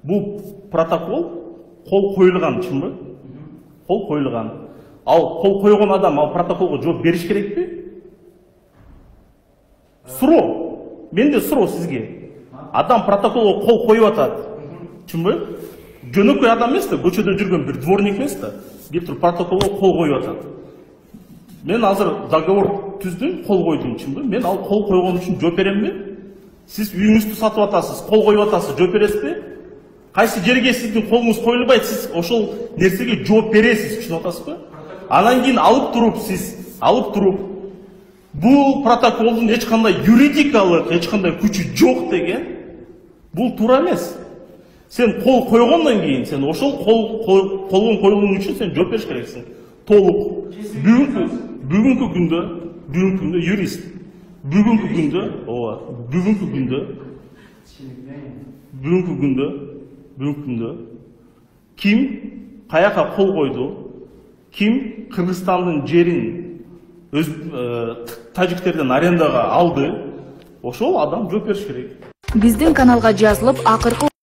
Бұл протокол қол қойылған, чынбы? Қол қойылған. Ал қол қойған адам ал протоколға жооп беріш керек пе? Сұрау. Менде сұрау сізге. Адам протоколға қол қойып атады. Чынбы? Жөнөкөй адам емес та, көчөдө жүргөн бир дворник емес та, келип протоколго кол коюп атат. Мен азыр договор түздүм, кол койдум, чынбы? Мен ал кол койгон үчүн жооп беремби? Сиз үйүңүздү сатып атасыз, кол коюп атасыз, жооп бересизби? Кайсы жерге сиздин колуңуз коюлбайт, сиз ошол нерсеге жооп бересиз, түшүнүп атасызбы? Анан кийин алып туруп, бул протоколдун эч кандай юридикалык, эч кандай күчү жок деген, бул туура эмес. Sen kol koyğondan keyin sen oşol kolun koyulduğun için sen жооп бериш керексиң. Толук. Бүгүнкү күндө юрист. Бүгүнкү күндө ким каяка кол койду? Ким Кыргызстандын жерин өз тажиктерден арендага алды? Ошол адам жооп бериш керек. Биздин каналга жазылып, акыркы